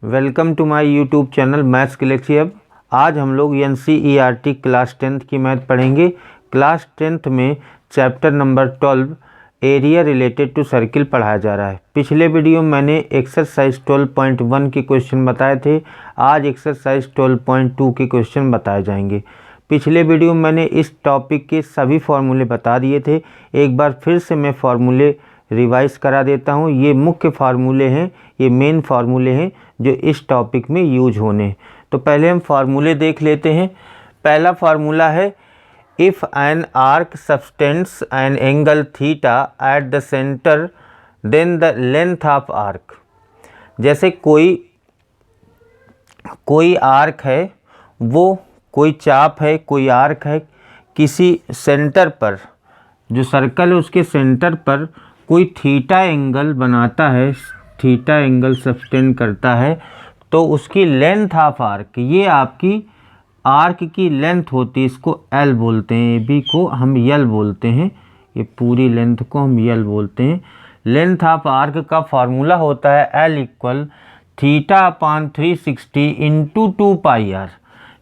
Welcome to my YouTube channel maths galaxy hub. आज हम लोग NCERT क्लास 10th की मैथ पढ़ेंगे। क्लास 10th में chapter number 12 area related to circle पढ़ाया जा रहा है। पिछले वीडियो में मैंने एक्सरसाइज 12.1 के क्वेश्चन बताए थे। आज एक्सरसाइज 12.2 के क्वेश्चन बताए जाएंगे। पिछले वीडियो में मैंने इस टॉपिक के सभी फार्मूले बता दिए थे। एक बार फिर से मैं फार्मूले रिवाइज करा देता हूँ। ये मुख्य फार्मूले हैं, ये मेन फार्मूले हैं जो इस टॉपिक में यूज होने हैं। तो पहले हम फार्मूले देख लेते हैं। पहला फार्मूला है if an arc subtends an angle theta at the centre then the length of arc. जैसे कोई आर्क है, वो कोई चाप है, कोई आर्क है, किसी सेंटर पर, जो सर्कल है उसके सेंटर पर कोई थीटा एंगल बनाता है, थीटा एंगल सब्सटेंड करता है, तो उसकी लेंथ ऑफ आर्क, ये आपकी आर्क की लेंथ होती है, इसको एल बोलते हैं, ए बी को हम यल बोलते हैं, ये पूरी लेंथ को हम यल बोलते हैं। लेंथ ऑफ आर्क का फार्मूला होता है L equal theta upon 360 into 2 pi r,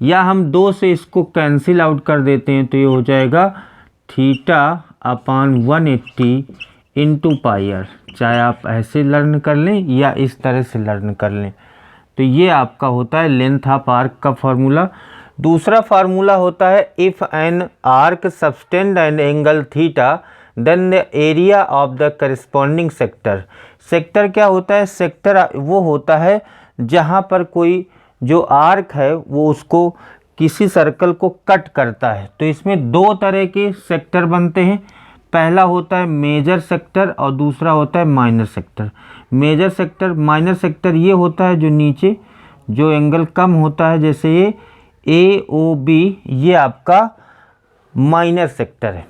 या हम 2 से इसको कैंसिल आउट कर देते हैं तो ये हो जाएगा theta upon 180 into pi r. चाहे आप ऐसे लर्न कर लें या इस तरह से लर्न कर लें। तो ये आपका होता है लेंथ ऑफ आर्क का फार्मूला। दूसरा फार्मूला होता है if an arc subtend an angle theta then the area of the corresponding sector. Sector क्या होता है? सेक्टर वो होता है जहाँ पर कोई जो आर्क है वो उसको किसी सर्कल को कट करता है। तो इसमें दो तरह के सेक्टर बनते हैं। पहला होता है मेजर सेक्टर और दूसरा होता है minor sector. Major sector, minor sector ये होता है जो नीचे जो एंगल कम होता है, जैसे ये AOB, ये आपका माइनर सेक्टर है।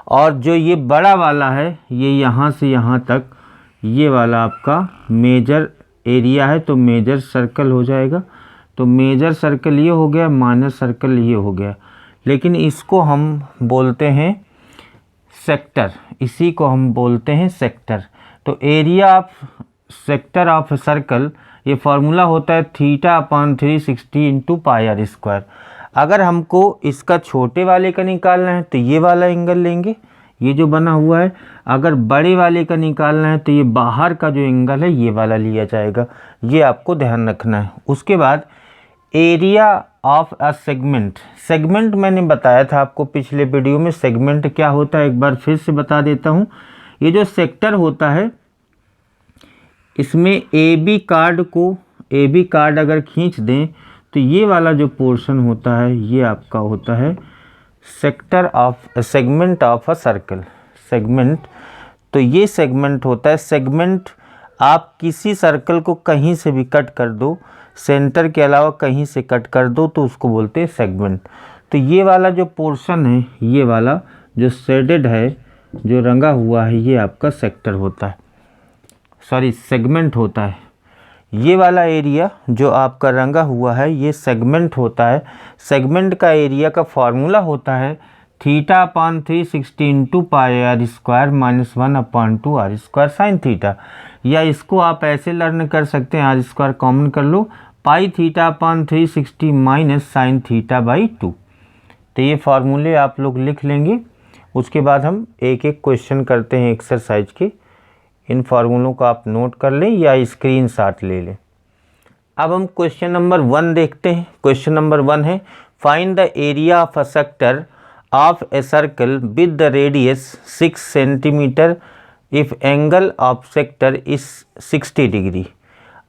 और जो ये बड़ा वाला है, ये यहाँ से यहाँ तक, ये वाला आपका मेजर एरिया है, तो मेजर सर्कल हो जाएगा। तो मेजर सर्कल ये हो गया, माइनर सर्कल ये हो गया। लेकिन इसको हम बोलते हैं सेक्टर, इसी को हम बोलते हैं सेक्टर। तो area of sector of circle, ये फार्मूला होता है theta upon 360 into pi r square. अगर हमको इसका छोटे वाले का निकालना है तो ये वाला एंगल लेंगे, ये जो बना हुआ है। अगर बड़े वाले का निकालना है तो ये बाहर का जो एंगल है ये वाला लिया जाएगा। ये आपको ध्यान रखना है। उसके बाद area of a segment. Segment मैंने बताया था आपको पिछले वीडियो में, सेगमेंट क्या होता है एक बार फिर से बता देता हूँ। ये जो सेक्टर होता है, इसमें AB कार्ड अगर खींच दें तो ये वाला जो पोर्शन होता है ये आपका होता है segment of a circle. Segment, तो ये सेगमेंट होता है। सेगमेंट आप किसी सर्कल को कहीं से भी कट कर दो, सेंटर के अलावा कहीं से कट कर दो, तो उसको बोलते हैं सेगमेंट। तो ये वाला जो पोर्शन है, ये वाला जो शेडेड है, जो रंगा हुआ है, ये आपका सेक्टर होता है, सॉरी सेगमेंट होता है। ये वाला एरिया जो आपका रंगा हुआ है ये सेगमेंट होता है। सेगमेंट का एरिया का फार्मूला होता है theta upon 360 into pi r square minus 1 upon 2 r square sine theta. या इसको आप ऐसे लर्न कर सकते हैं, आर स्क्वायर कॉमन कर लो, pi theta upon 360 minus sine theta by 2। तो ये फार्मूले आप लोग लिख लेंगे। उसके बाद हम एक एक क्वेश्चन करते हैं एक्सरसाइज के। इन फार्मूलों को आप नोट कर लें या स्क्रीनशॉट ले लें। अब हम क्वेश्चन नंबर 1 देखते हैं। क्वेश्चन नंबर 1 है find the area of a sector of a circle with the radius 6 centimetre if angle of sector is 60 degree.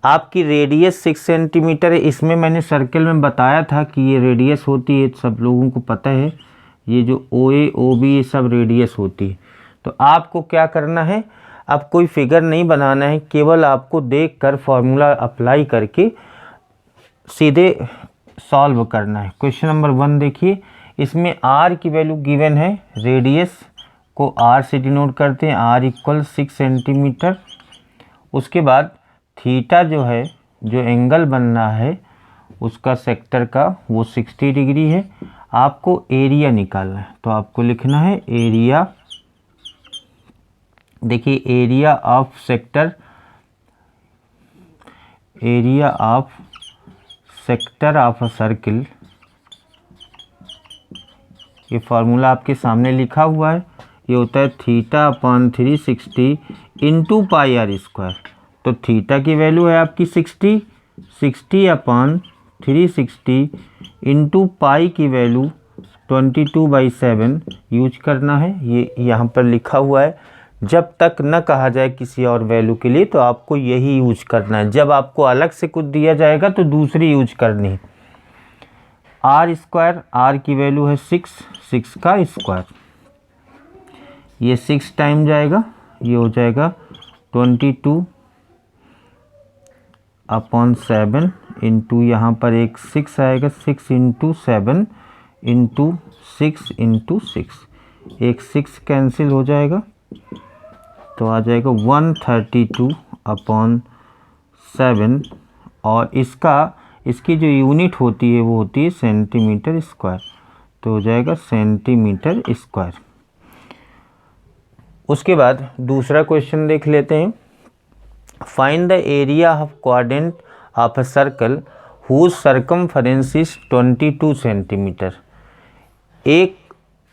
आपकी रेडियस 6 सेंटीमीटर है। इसमें मैंने सर्कल में बताया था कि ये रेडियस होती है, सब लोगों को पता है। ये जो OA OB ये सब रेडियस होती है। तो आपको क्या करना है, अब कोई फिगर नहीं बनाना है, केवल आपको देखकर फार्मूला अप्लाई करके सीधे सॉल्व करना है। क्वेश्चन नंबर 1 देखिए, इसमें R की वैल्यू गिवन है, रेडियस को R से डिनोट करते हैं, R इक्वल 6 सेंटीमीटर। उसके बाद थीटा जो है, जो एंगल बनना है उसका सेक्टर का, वो 60 डिग्री है। आपको एरिया निकालना है, तो आपको लिखना है एरिया। देखिए area of sector area of sector of a circle, ये फार्मूला आपके सामने लिखा हुआ है, ये होता है θ/360 इंटू पाई आर स्क्वायर। तो थीटा की वैल्यू है आपकी 60/360 इंटू पाई की वैल्यू 22/7 यूज करना है। ये यहाँ पर लिखा हुआ है। जब तक न कहा जाए किसी और वैल्यू के लिए तो आपको यही यूज करना है। जब आपको अलग से कुछ दिया जाएगा तो दूसरी यूज करनी है। आर स्क्वायर, आर की वैल्यू है 6 का स्क्वायर, ये 6 टाइम जाएगा, ये हो जाएगा 22/7 इंटू यहाँ पर एक 6 आएगा, 6 इंटू 7 इंटू 6 इंटू 6, एक 6 कैंसिल हो जाएगा तो आ जाएगा 132/7 और इसकी जो यूनिट होती है वो होती है सेंटीमीटर स्क्वायर, तो हो जाएगा सेंटीमीटर स्क्वायर। उसके बाद दूसरा क्वेश्चन देख लेते हैं। Find the area of quadrant of a circle whose circumference is 22 centimetre. एक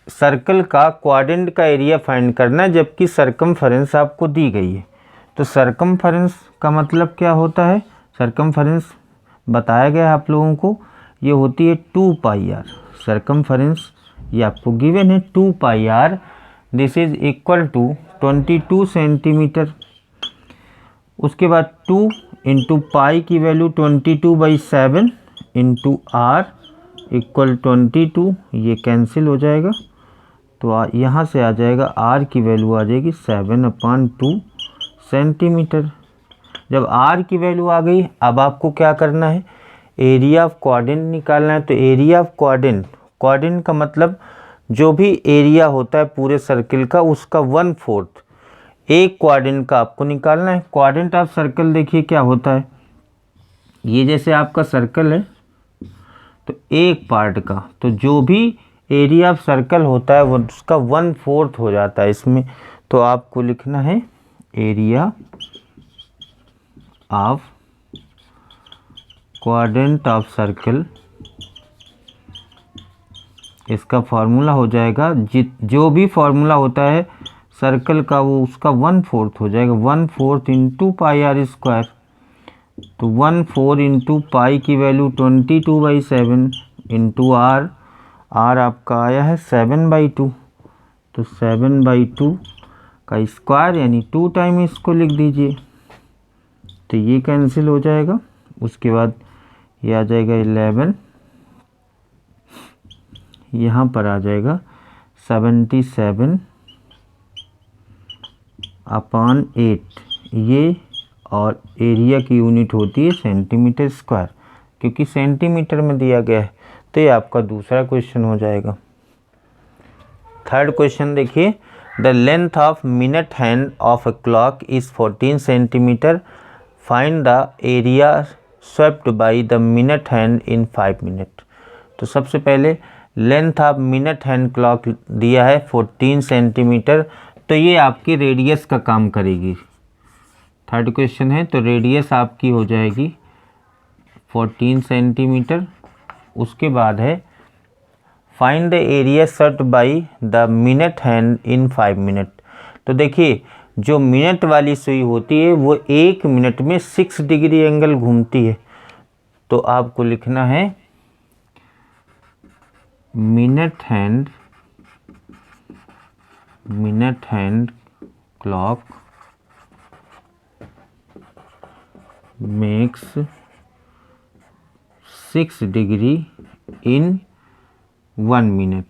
सर्कल का क्वाड्रेंट का एरिया फाइंड करना जबकि सर्कमफरेंस आपको दी गई है। तो सर्कमफरेंस का मतलब क्या होता है? सर्कमफरेंस बताया गया है आप लोगों को, ये होती है 2πr। सर्कमफरेंस ये आपको गिवन है 2πr, this is equal to 22 centimetre. उसके बाद 2 इंटू पाई की वैल्यू 22/7 इंटू आर इक्वल 22, ये कैंसिल हो जाएगा तो यहाँ से आ जाएगा आर की वैल्यू आ जाएगी 7/2 सेंटीमीटर। जब आर की वैल्यू आ गई, अब आपको क्या करना है? एरिया ऑफ क्वाड्रेंट निकालना है। तो एरिया ऑफ क्वाड्रेंट का मतलब जो भी एरिया होता है पूरे सर्किल का उसका 1/4 एक क्वाड्रेंट का आपको निकालना है। क्वाड्रेंट ऑफ सर्कल देखिए क्या होता है, ये जैसे आपका सर्कल है तो एक पार्ट का, तो जो भी एरिया ऑफ सर्कल होता है वो उसका 1/4 हो जाता है इसमें। तो आपको लिखना है area of quadrant of circle, इसका फार्मूला हो जाएगा जो भी फार्मूला होता है सर्कल का वो उसका 1/4 हो जाएगा, 1/4 इंटू पाई आर स्क्वायर। तो 1/4 इंटू पाई की वैल्यू 22/7 इंटू आर आपका आया है 7/2, तो 7/2 का स्क्वायर यानी 2 टाइम इसको लिख दीजिए, तो ये कैंसिल हो जाएगा। उसके बाद ये आ जाएगा 11, यहाँ पर आ जाएगा 77/8, ये और एरिया की यूनिट होती है सेंटीमीटर स्क्वायर, क्योंकि सेंटीमीटर में दिया गया है। तो ये आपका दूसरा क्वेश्चन हो जाएगा। थर्ड क्वेश्चन देखिए, the length of minute hand of a clock is 14 centimetre, find the area swept by the minute hand in 5 minute. तो सबसे पहले length of minute hand clock दिया है 14 सेंटीमीटर, तो ये आपकी रेडियस का काम करेगी। थर्ड क्वेश्चन है तो रेडियस आपकी हो जाएगी 14 सेंटीमीटर। उसके बाद है find the area swept by the minute hand in 5 minute. तो देखिए जो मिनट वाली सुई होती है वो 1 मिनट में 6 डिग्री एंगल घूमती है, तो आपको लिखना है minute hand clock makes 6 degree in 1 minute.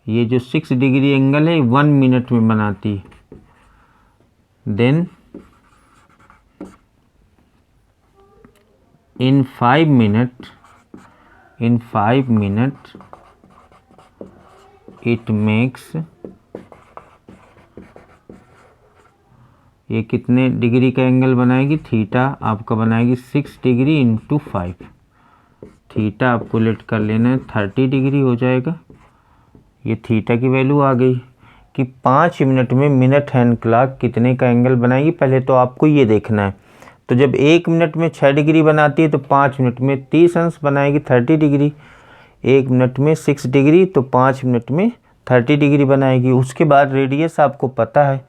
ये जो 6 डिग्री एंगल है 1 मिनट में बनाती है। Then in 5 minute it makes, ये कितने डिग्री का एंगल बनाएगी? थीटा आपका बनाएगी 6 डिग्री इंटू 5, थीटा आपको लेट कर लेना है 30 डिग्री हो जाएगा। ये थीटा की वैल्यू आ गई। कि 5 मिनट में मिनट हैंड क्लॉक कितने का एंगल बनाएगी। पहले तो आपको ये देखना है। तो जब 1 मिनट में 6 डिग्री बनाती है तो 5 मिनट में 30 अंश बनाएगी 30 डिग्री। 1 मिनट में 6 डिग्री तो 5 मिनट में 30 डिग्री बनाएगी। उसके बाद रेडियस आपको पता है,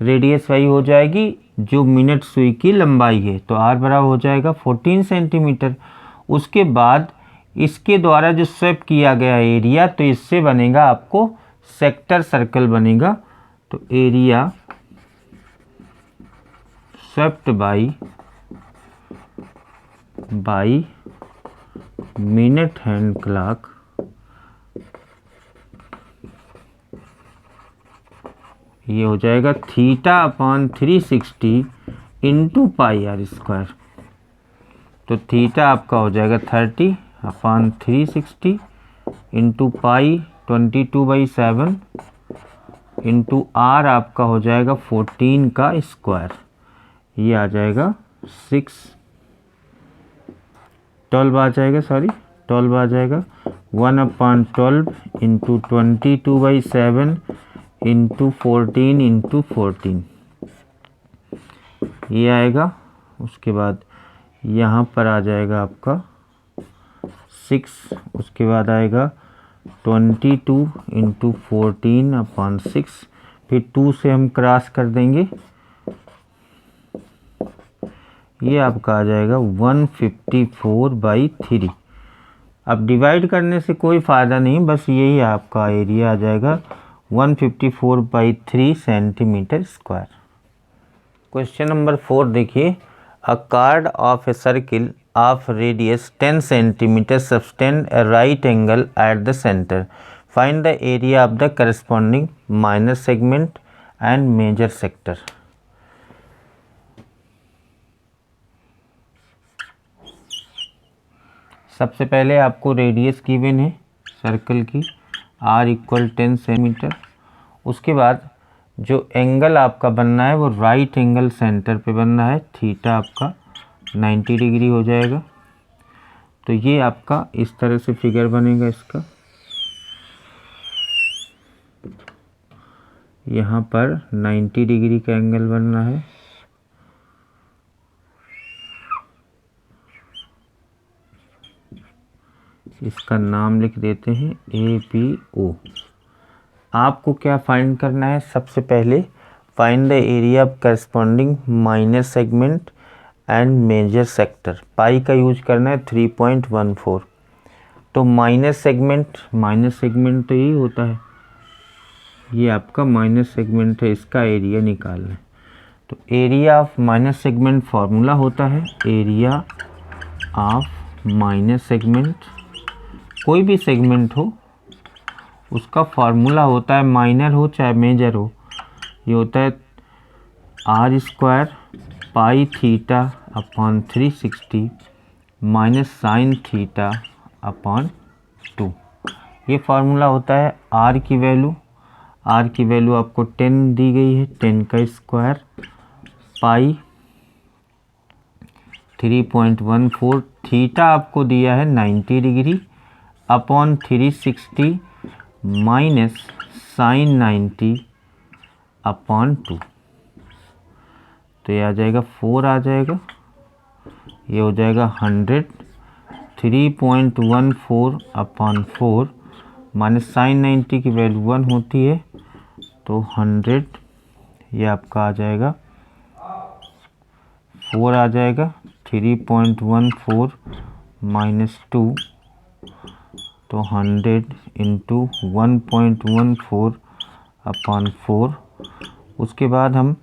रेडियस वही हो जाएगी जो मिनट सुई की लंबाई है। तो r बराबर हो जाएगा 14 सेंटीमीटर। उसके बाद इसके द्वारा जो स्वेप किया गया एरिया, तो इससे बनेगा आपको सेक्टर सर्कल बनेगा। तो area swept by minute hand clock ये हो जाएगा θ/360 इंटू पाई r स्क्वायर। तो थीटा आपका हो जाएगा 30/360 इंटू पाई 22/7 इंटू r आपका हो जाएगा 14 का स्क्वायर। ये आ जाएगा 12 आ जाएगा 1/12 इंटू 22/7 इंटू 14 इंटू 14 ये आएगा। उसके बाद यहाँ पर आ जाएगा आपका 6, उसके बाद आएगा 22 इंटू 14/6, फिर 2 से हम क्रॉस कर देंगे, ये आपका आ जाएगा 154/3। अब डिवाइड करने से कोई फ़ायदा नहीं, बस यही आपका एरिया आ जाएगा 154/3 सेंटीमीटर स्क्वायर। क्वेश्चन नंबर 4 देखिए, a chord of a circle of radius 10 centimetre sustain a right angle at the centre, find the area of the corresponding minor segment and major sector. सबसे पहले आपको radius given है circle की r = 10 centimetre. उसके बाद जो angle आपका बनना है वो राइट एंगल सेंटर पे बनना है, थीटा आपका 90 डिग्री हो जाएगा। तो ये आपका इस तरह से फिगर बनेगा इसका। यहाँ पर 90 डिग्री का एंगल बनना है। इसका नाम लिख देते हैं APO। आपको क्या फाइंड करना है, सबसे पहले find the area of corresponding minor segment and major sector. Pi का यूज करना है 3.14। तो माइनर सेगमेंट तो यही होता है, ये आपका माइनर सेगमेंट है, इसका एरिया निकालना है। तो area of minor segment formula होता है एरिया ऑफ माइनर सेगमेंट, कोई भी सेगमेंट हो उसका फार्मूला होता है, माइनर हो चाहे मेजर हो, ये होता है r² पाई θ/360 माइनस साइन θ/2। ये फार्मूला होता है। r की वैल्यू आपको 10 दी गई है, 10 का स्क्वायर पाई 3.14, थीटा आपको दिया है 90 डिग्री अपॉन 360 माइनस साइन 90/2। तो ये आ जाएगा 4 आ जाएगा, ये हो जाएगा 100। 3.14/4 माइनस साइन 90 की वैल्यू 1 होती है, तो 100 ये आपका आ जाएगा 4 आ जाएगा। 3.14 माइनस 2 तो 100 इंटू 1.14/4। उसके बाद हम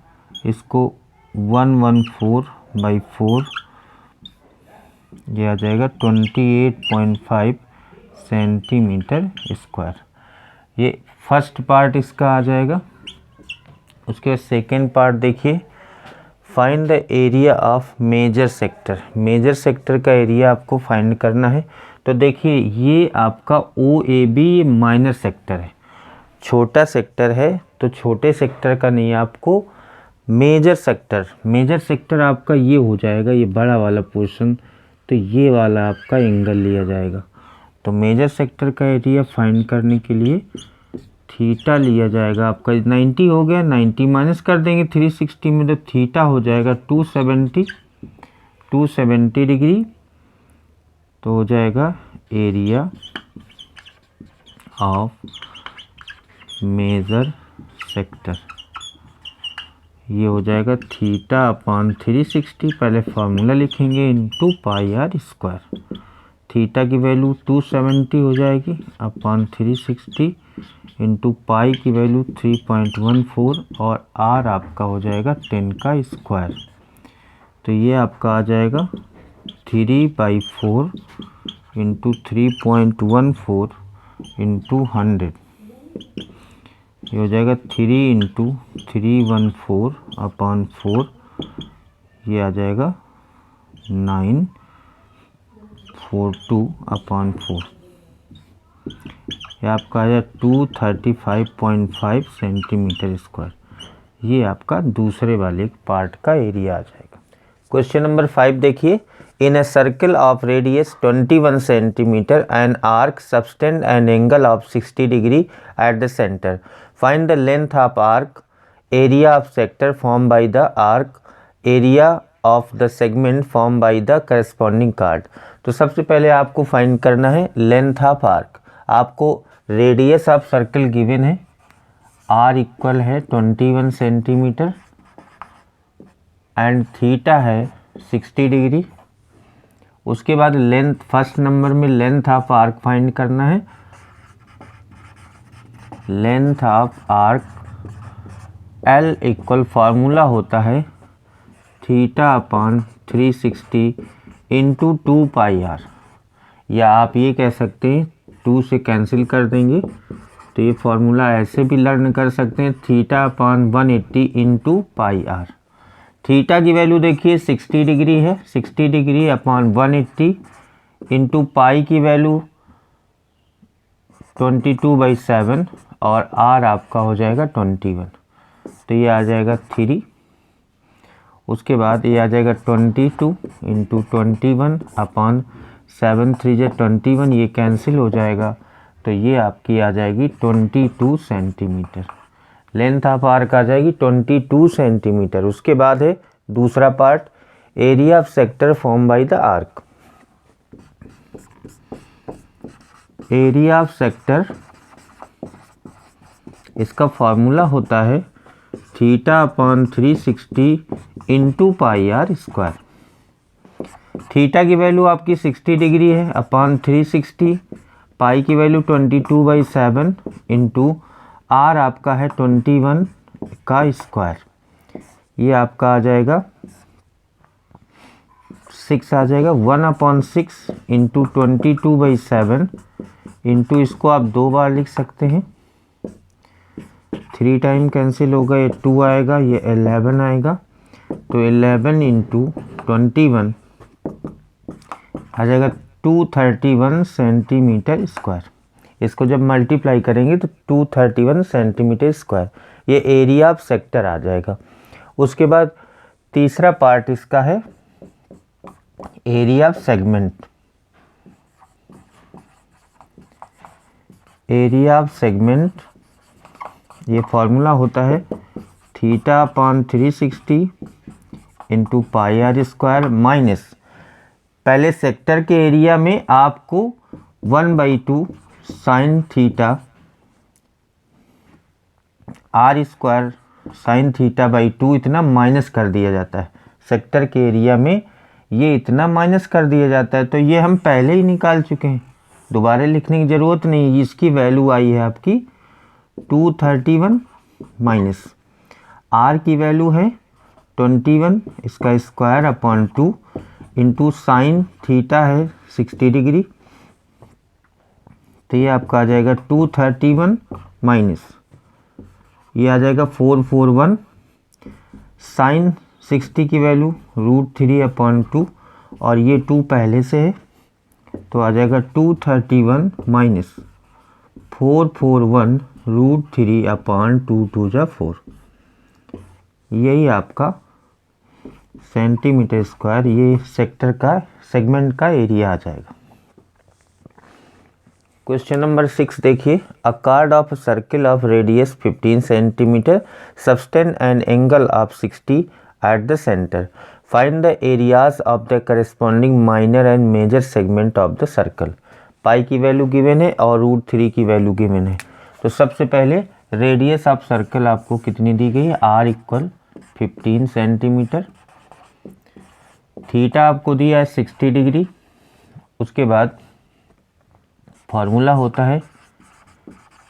इसको 114/4, ये आ जाएगा 28.5 सेंटीमीटर स्क्वायर। ये फर्स्ट पार्ट इसका आ जाएगा। उसके बाद सेकेंड पार्ट देखिए, find the area of major sector. Major sector का एरिया आपको फाइंड करना है। तो देखिए ये आपका OAB माइनर सेक्टर है, छोटा सेक्टर है, तो छोटे सेक्टर का नहीं, आपको मेजर सेक्टर आपका ये हो जाएगा, ये बड़ा वाला पोर्शन, तो ये वाला आपका एंगल लिया जाएगा। तो मेजर सेक्टर का एरिया फाइंड करने के लिए थीटा लिया जाएगा आपका 90 हो गया, 90 माइनस कर देंगे 360 में, तो थीटा हो जाएगा 270 डिग्री। तो हो जाएगा एरिया ऑफ मेजर सेक्टर, ये हो जाएगा थीटा अपॉन 360, पहले फार्मूला लिखेंगे, into pi r square. Theta की वैल्यू 270 हो जाएगी अपॉन 360 इंटू पाई की वैल्यू 3.14 और आर आपका हो जाएगा 10 का स्क्वायर। तो ये आपका आ जाएगा 3/4 इंटू 3.14 इंटू 100, ये हो जाएगा 3 इंटू 314 अपॉन 4, ये आ जाएगा 942 अपॉन 4, ये आपका आ जाएगा 235.5 सेंटीमीटर स्क्वायर। ये आपका दूसरे वाले पार्ट का एरिया आ जाएगा। क्वेश्चन नंबर 5 देखिए, in a circle of radius 21 centimetre and arc subtend an angle of 60 degree at the centre, find the length of arc, area of sector form by the arc, area of the segment form by the corresponding chord. तो सबसे पहले आपको find करना है length of arc. आपको radius of circle given है, R equal है 21 centimetre and theta है 60 डिग्री। उसके बाद लेंथ, फर्स्ट नंबर में लेंथ ऑफ आर्क फाइंड करना है। Length of arc L equal formula होता है theta upon 360 into 2 pi r, या आप ये कह सकते हैं 2 से कैंसिल कर देंगे, तो ये फार्मूला ऐसे भी लर्न कर सकते हैं theta upon 180 into pi r. Theta की वैल्यू देखिए 60 डिग्री है, 60 डिग्री अपॉन 180 इंटू पाई की वैल्यू 22/7 और आर आपका हो जाएगा 21, तो ये आ जाएगा 3। उसके बाद ये आ जाएगा 22 इंटू 21 अपॉन 7 3 21, ये कैंसिल हो जाएगा, तो ये आपकी आ जाएगी 22 सेंटीमीटर। लेंथ ऑफ आर्क आ जाएगी 22 सेंटीमीटर। उसके बाद है दूसरा part, area of sector form by the arc. Area of sector, इसका फॉर्मूला होता है theta upon 360 into pi r square. Theta की वैल्यू आपकी 60 डिग्री है अपॉन 360, पाई की वैल्यू 22/7 इंटू आर आपका है 21 का स्क्वायर, ये आपका आ जाएगा 6 आ जाएगा 1/6 इंटू 22/7 इंटू, इसको आप 2 बार लिख सकते हैं, 3 टाइम कैंसिल होगा, ये 2 आएगा, ये 11 आएगा, तो 11 इंटू 21 आ जाएगा 231 सेंटीमीटर स्क्वायर। इसको जब मल्टीप्लाई करेंगे तो 231 सेंटीमीटर स्क्वायर, ये एरिया ऑफ सेक्टर आ जाएगा। उसके बाद तीसरा पार्ट इसका है area of segment. Area of segment, ये फॉर्मूला होता है theta upon 360 into pi r square minus, पहले सेक्टर के एरिया में आपको 1/2 sine theta r square sine theta by 2 इतना माइनस कर दिया जाता है। सेक्टर के एरिया में ये इतना माइनस कर दिया जाता है, तो ये हम पहले ही निकाल चुके हैं, दोबारा लिखने की ज़रूरत नहीं। इसकी वैल्यू आई है आपकी 231 माइनस आर की वैल्यू है 21, इसका square upon 2 into sine theta है 60 डिग्री, तो ये आपका आ जाएगा 231 माइनस, ये आ जाएगा 441, साइन 60 की वैल्यू √3/2 और ये 2 पहले से है, तो आ जाएगा 231 माइनस 441 √3/2 2 जा 4, यही आपका सेंटीमीटर स्क्वायर, ये सेक्टर का सेगमेंट का एरिया आ जाएगा। क्वेश्चन नंबर 6 देखिए, a chord of circle of radius 15 centimetre sustain an angle of 60 at the centre, find the areas of the corresponding minor and major segment of the circle. Pi की value given है और √3 की value given है। तो सबसे पहले radius of circle आपको कितनी दी गई है, R इक्वल 15 सेंटीमीटर, थीटा आपको दिया है 60 डिग्री। उसके बाद फॉर्मूला होता है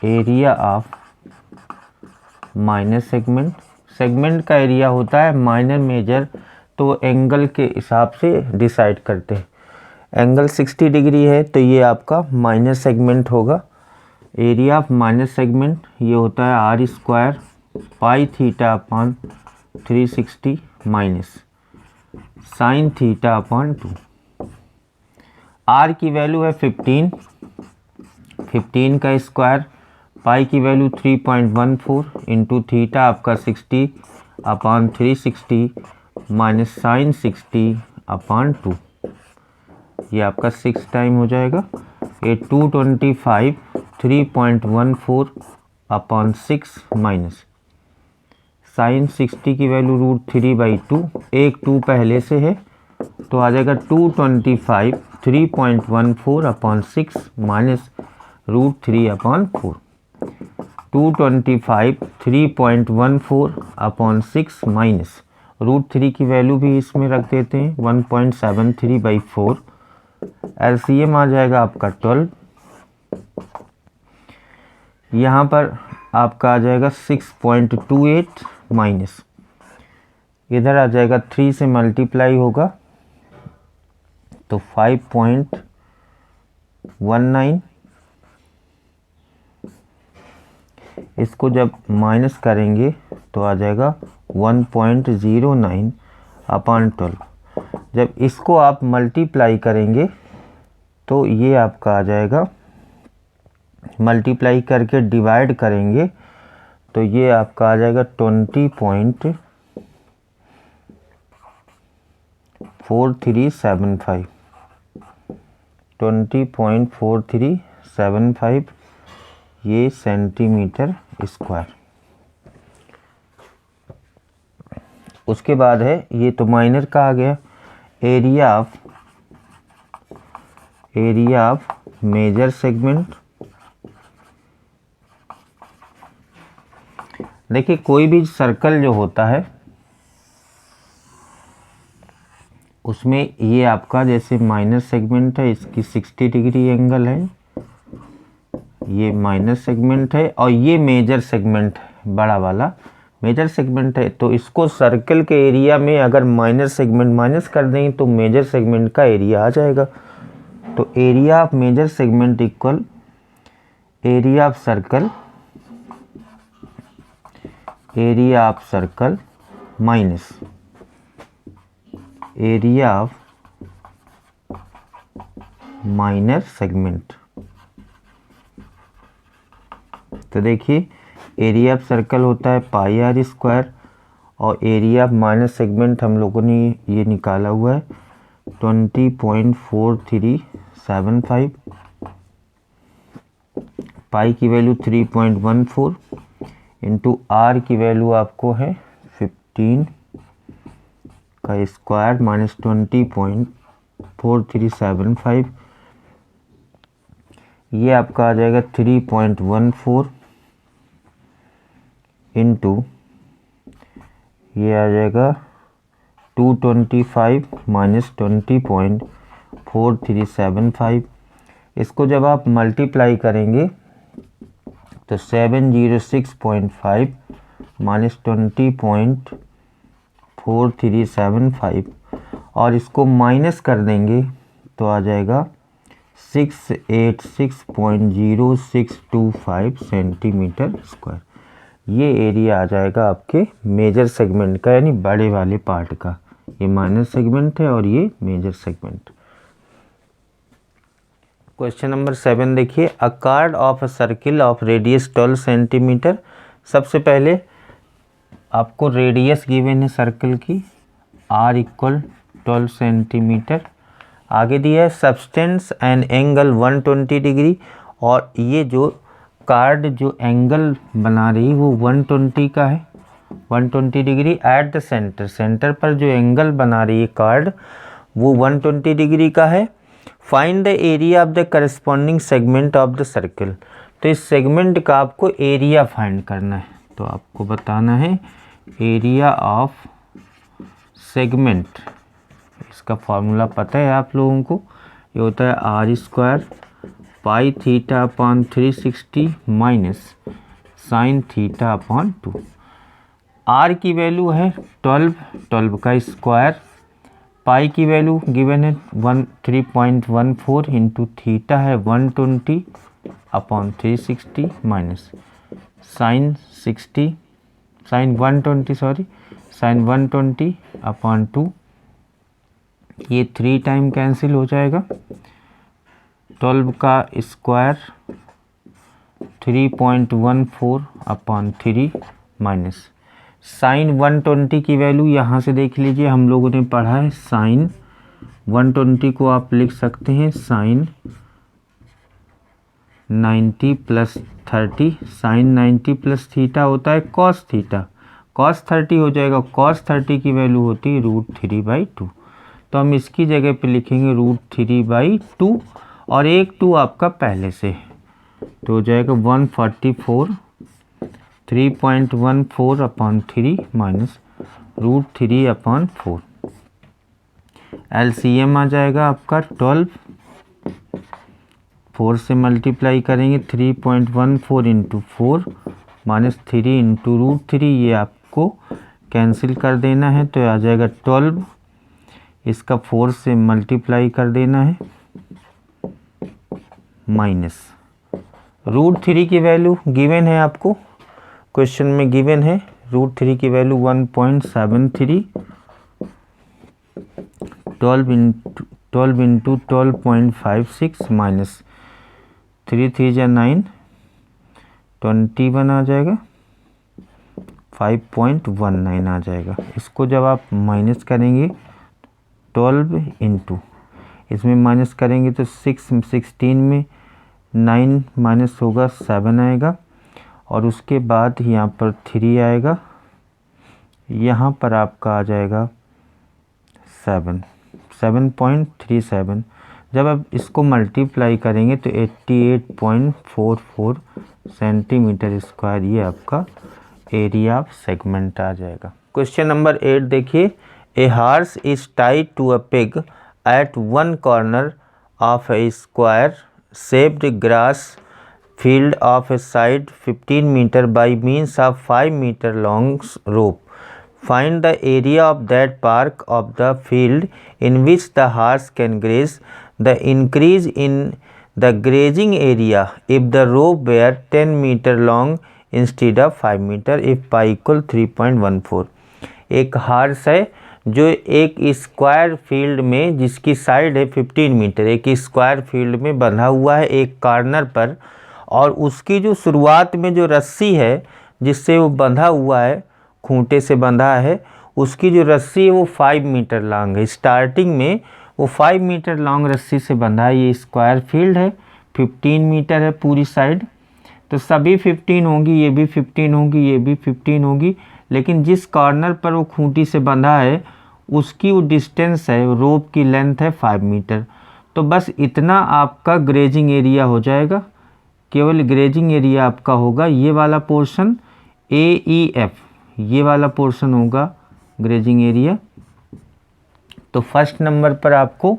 area of minor segment. Segment का एरिया होता है माइनर मेजर, तो एंगल के हिसाब से डिसाइड करते हैं। एंगल 60 डिग्री है तो ये आपका माइनर सेगमेंट होगा। एरिया ऑफ माइनर सेगमेंट ये होता है R square pi theta upon 360 minus sine theta upon 2। R की वैल्यू है 15 का स्क्वायर, पाई की वैल्यू 3.14 इंटू थीटा आपका 60 अपॉन 360 माइनस साइन 60 अपॉन 2। ये आपका 6 टाइम हो जाएगा। ये 225 3.14 अपॉन 6 माइनस साइन 60 की वैल्यू √3/2, एक 2 पहले से है तो आ जाएगा 225 3.14 अपॉन 6 माइनस √3/4। 225 3.14 अपॉन 6 माइनस √3 की वैल्यू भी इसमें रख देते हैं 1.73/4। LCM आ जाएगा आपका 12। यहाँ पर आपका आ जाएगा 6.28 माइनस, इधर आ जाएगा 3 से मल्टीप्लाई होगा तो 5.19। इसको जब माइनस करेंगे तो आ जाएगा 1.09 अपॉन 12। जब इसको आप मल्टीप्लाई करेंगे तो ये आपका आ जाएगा, मल्टीप्लाई करके डिवाइड करेंगे तो ये आपका आ जाएगा 20.4375 20.4375 ये सेंटीमीटर स्क्वायर। उसके बाद है, ये तो माइनर का आ गया, एरिया ऑफ मेजर सेगमेंट। देखिए कोई भी सर्कल जो होता है उसमें ये आपका जैसे माइनर सेगमेंट है, इसकी 60 डिग्री एंगल है, ये माइनर सेगमेंट है और ये मेजर सेगमेंट है, बड़ा वाला मेजर सेगमेंट है। तो इसको सर्कल के एरिया में अगर माइनर सेगमेंट माइनस कर दें तो मेजर सेगमेंट का एरिया आ जाएगा। तो area of major segment equal area of circle minus area of minor segment. तो देखिए एरिया ऑफ सर्कल होता है पाई R स्क्वायर और एरिया ऑफ माइनर सेगमेंट हम लोगों ने ये निकाला हुआ है 20.4375। पाई की वैल्यू 3.14 इंटू R की वैल्यू आपको है 15 का स्क्वायर माइनस 20.4375। ये आपका आ जाएगा 3.14 इंटू ये आ जाएगा 225 माइनस 20.4375। इसको जब आप मल्टीप्लाई करेंगे तो 706.5 माइनस 20.4375 और इसको माइनस कर देंगे तो आ जाएगा 686.0625 सेंटीमीटर स्क्वायर। ये एरिया आ जाएगा आपके मेजर सेगमेंट का, यानी बड़े वाले पार्ट का। ये माइनर सेगमेंट है और ये मेजर सेगमेंट। क्वेश्चन नंबर 7 देखिए, a chord of a circle of radius 12 centimetre. सबसे पहले आपको रेडियस गिवन है सर्कल की, R इक्वल 12 सेंटीमीटर। आगे दिया है सब्सटेंस एंड एंगल 120 डिग्री और ये जो कार्ड जो एंगल बना रही है वो 120 का है, 120 degree at the centre. Centre पर जो एंगल बना रही है कार्ड वो 120 डिग्री का है। Find the area of the corresponding segment of the circle. तो इस सेगमेंट का आपको एरिया फाइंड करना है। तो आपको बताना है एरिया ऑफ सेगमेंट। इसका फॉर्मूला पता है आप लोगों को, ये होता है r square pi theta upon 360 minus sine theta upon 2। R की वैल्यू है 12, 12 का स्क्वायर, पाई की वैल्यू गिवन है 3.14 इंटू थीटा है 120 अपॉन 360 माइनस साइन 120 अपॉन 2। ये 3 टाइम कैंसिल हो जाएगा। 12 का स्क्वायर 3.14 अपॉन 3 माइनस साइन 120 की वैल्यू यहाँ से देख लीजिए, हम लोगों ने पढ़ा है साइन 120 को आप लिख सकते हैं sine 90 plus 30। Sine 90 plus theta होता है कॉस थीटा, कॉस 30 हो जाएगा। कॉस 30 की वैल्यू होती है √3/2। तो हम इसकी जगह पे लिखेंगे √3/2 और एक 2 आपका पहले से है, तो हो जाएगा 144 3.14 अपॉन 3 माइनस √3/4। LCM आ जाएगा आपका 12, 4 से मल्टीप्लाई करेंगे 3.14 इंटू 4 माइनस 3 इंटू √3, ये आपको कैंसिल कर देना है तो आ जाएगा 12। इसका 4 से मल्टीप्लाई कर देना है माइनस √3 की वैल्यू गिवन है आपको, क्वेश्चन में गिवन है √3 की वैल्यू 1.73। 12 इंटू 12.56 माइनस 3 3 जा 9 21 आ जाएगा, 5.19 आ जाएगा। इसको जब आप माइनस करेंगे 12 इंटू इसमें माइनस करेंगे तो 16 में 9 माइनस होगा 7 आएगा और उसके बाद यहाँ पर 3 आएगा, यहाँ पर आपका आ जाएगा 7.37। जब आप इसको मल्टीप्लाई करेंगे तो 88.44 सेंटीमीटर स्क्वायर ये आपका एरिया ऑफ सेगमेंट आ जाएगा। क्वेश्चन नंबर 8 देखिए, a horse is tied to a peg at one corner of a square shaped grass field of a side 15 meter by means of 5 meter long rope. Find the area of that part of the field in which the horse can graze. The increase in the grazing area if the rope were 10 meter long instead of 5 meter if pi equal 3.14. एक horse है जो एक square field में जिसकी side है 15 metre, एक square field में बंधा हुआ है एक कॉर्नर पर, और उसकी जो शुरुआत में जो रस्सी है जिससे वो बंधा हुआ है, खूंटे से बंधा है, उसकी जो रस्सी है वो 5 मीटर लॉन्ग है। स्टार्टिंग में वो 5 मीटर लॉन्ग रस्सी से बंधा है। ये स्क्वायर फील्ड है, 15 मीटर है पूरी साइड, तो सभी 15 होंगी, ये भी 15 होंगी, ये भी 15 होगी, लेकिन जिस कॉर्नर पर वो खूंटी से बंधा है उसकी वो डिस्टेंस है, रोप की लेंथ है 5 मीटर। तो बस इतना आपका ग्रेजिंग एरिया हो जाएगा, केवल ग्रेजिंग एरिया आपका होगा ये वाला पोर्शन AEF, ये वाला पोर्शन होगा ग्रेजिंग एरिया। तो फर्स्ट नंबर पर आपको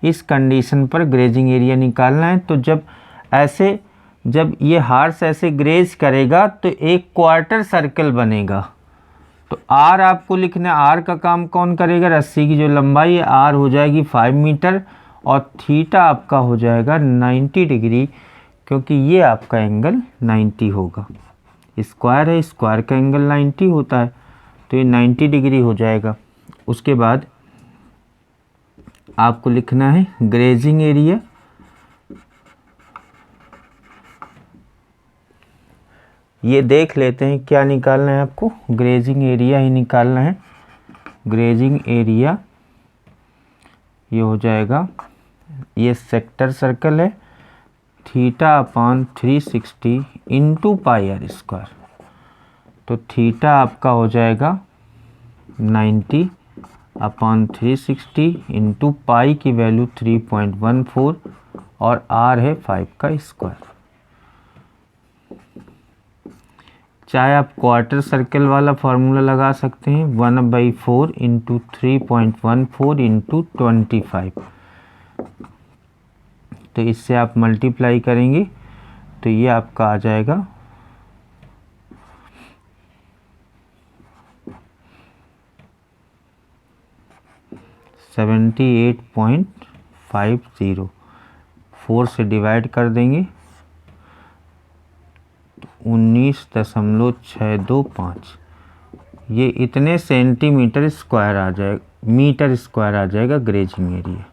इस कंडीशन पर ग्रेजिंग एरिया निकालना है। तो जब ये हार्स ऐसे ग्रेज करेगा तो एक क्वार्टर सर्कल बनेगा। तो R आपको लिखना है, R का काम कौन करेगा, रस्सी की जो लंबाई है R हो जाएगी 5 मीटर और थीटा आपका हो जाएगा 90 डिग्री, क्योंकि ये आपका एंगल 90 होगा। स्क्वायर है, स्क्वायर का एंगल 90 होता है, तो ये 90 डिग्री हो जाएगा। उसके बाद आपको लिखना है ग्रेजिंग एरिया। ये देख लेते हैं क्या निकालना है आपको, ग्रेजिंग एरिया ही निकालना है। ग्रेजिंग एरिया ये हो जाएगा, ये सेक्टर सर्कल है, theta upon 360 into pi r square. तो थीटा आपका हो जाएगा 90 अपॉन 360 इंटू पाई की वैल्यू 3.14 और आर है 5 का स्क्वायर। चाहे आप क्वार्टर सर्कल वाला फार्मूला लगा सकते हैं, 1/4 इंटू 3.14 इंटू 25। तो इससे आप मल्टीप्लाई करेंगे तो ये आपका आ जाएगा 78.50। 4 से डिवाइड कर देंगे तो 19.625। ये इतने सेंटीमीटर स्क्वायर आ जाएगा, मीटर स्क्वायर आ जाएगा ग्रेजिंग एरिया।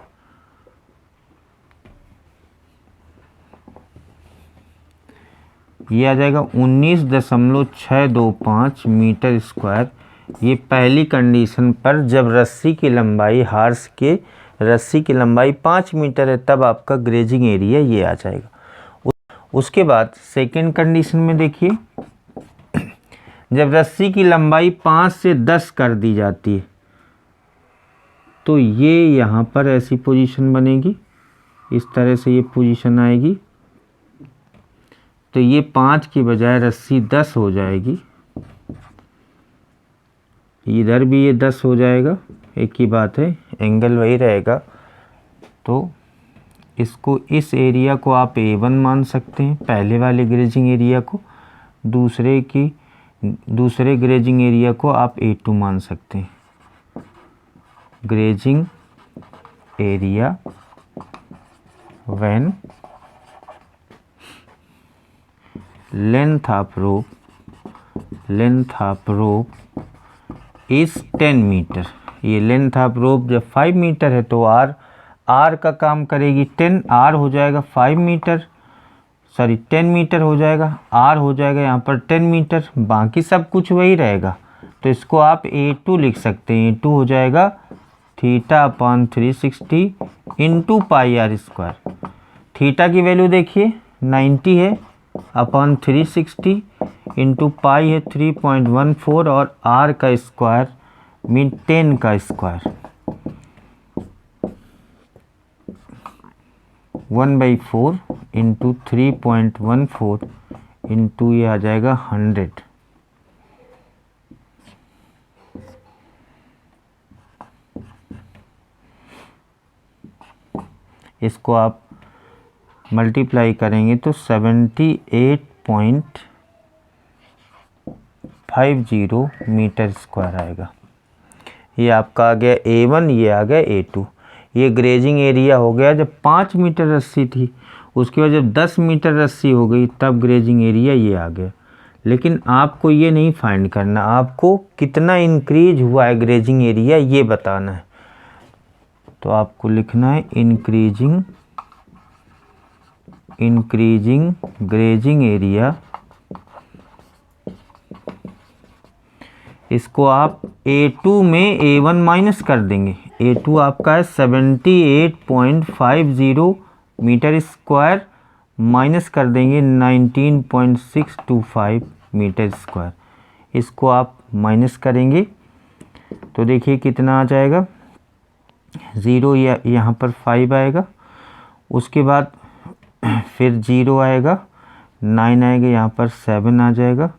ये आ जाएगा 19.625 मीटर स्क्वायर। ये पहली कंडीशन पर जब रस्सी की लंबाई हार्स के रस्सी की लंबाई 5 मीटर है तब आपका ग्रेजिंग एरिया ये आ जाएगा। उसके बाद सेकेंड कंडीशन में देखिए, जब रस्सी की लंबाई 5 से 10 कर दी जाती है तो ये यहाँ पर ऐसी पोजीशन बनेगी, इस तरह से ये पोजीशन आएगी। तो ये 5 की बजाय रस्सी 10 हो जाएगी, इधर भी ये 10 हो जाएगा, एक ही बात है, एंगल वही रहेगा। तो इसको, इस एरिया को आप A1 मान सकते हैं, पहले वाले ग्रेजिंग एरिया को। दूसरे ग्रेजिंग एरिया को आप A2 मान सकते हैं। Grazing area when length of rope is 10 metre. ये लेंथ ऑफ रोप जब 5 मीटर है तो आर का काम करेगी 10, आर हो जाएगा 5 मीटर, सॉरी 10 मीटर हो जाएगा, आर हो जाएगा यहाँ पर 10 मीटर, बाकी सब कुछ वही रहेगा। तो इसको आप A2 लिख सकते हैं। A2 हो जाएगा theta upon 360 into pi r square. Theta की वैल्यू देखिए 90 है, अपॉन 360 इंटू पाई है 3.14 और आर का स्क्वायर मीन 10 का स्क्वायर। 1/4 इंटू 3.14 इंटू ये आ जाएगा 100। इसको आप मल्टीप्लाई करेंगे तो 78.50 मीटर स्क्वायर आएगा। ये आपका आ गया A1, ये आ गया A2। ये ग्रेजिंग एरिया हो गया जब 5 मीटर रस्सी थी, उसके बाद जब 10 मीटर रस्सी हो गई तब ग्रेजिंग एरिया ये आ गया। लेकिन आपको ये नहीं फाइंड करना, आपको कितना इंक्रीज हुआ है ग्रेजिंग एरिया ये बताना है। तो आपको लिखना है इंक्रीजिंग ग्रेजिंग एरिया। इसको आप A2 में A1 माइनस कर देंगे। A2 आपका है 78.50 मीटर स्क्वायर, माइनस कर देंगे 19.625 मीटर स्क्वायर। इसको आप माइनस करेंगे तो देखिए कितना आ जाएगा, 0 या यहाँ पर 5 आएगा, उसके बाद फिर 0 आएगा, 9 आएगा, यहाँ पर 7 आ जाएगा,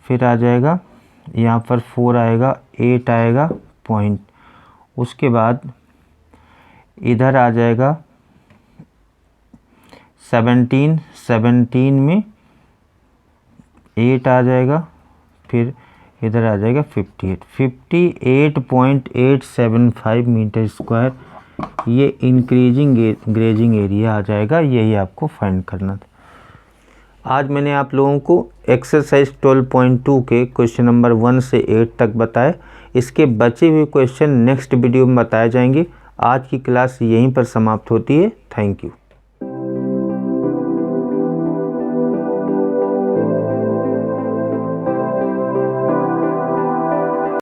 फिर आ जाएगा यहाँ पर 4 आएगा, 8 आएगा पॉइंट, उसके बाद इधर आ जाएगा 17 में 8 आ जाएगा, फिर इधर आ जाएगा 58.875 मीटर स्क्वायर। ये इंक्रीजिंग ग्रेजिंग एरिया आ जाएगा। यही आपको फाइंड करना था। आज मैंने आप लोगों को एक्सरसाइज 12.2 के क्वेश्चन नंबर 1 से 8 तक बताए। इसके बचे हुए क्वेश्चन नेक्स्ट वीडियो में बताए जाएंगे। आज की क्लास यहीं पर समाप्त होती है। Thank you.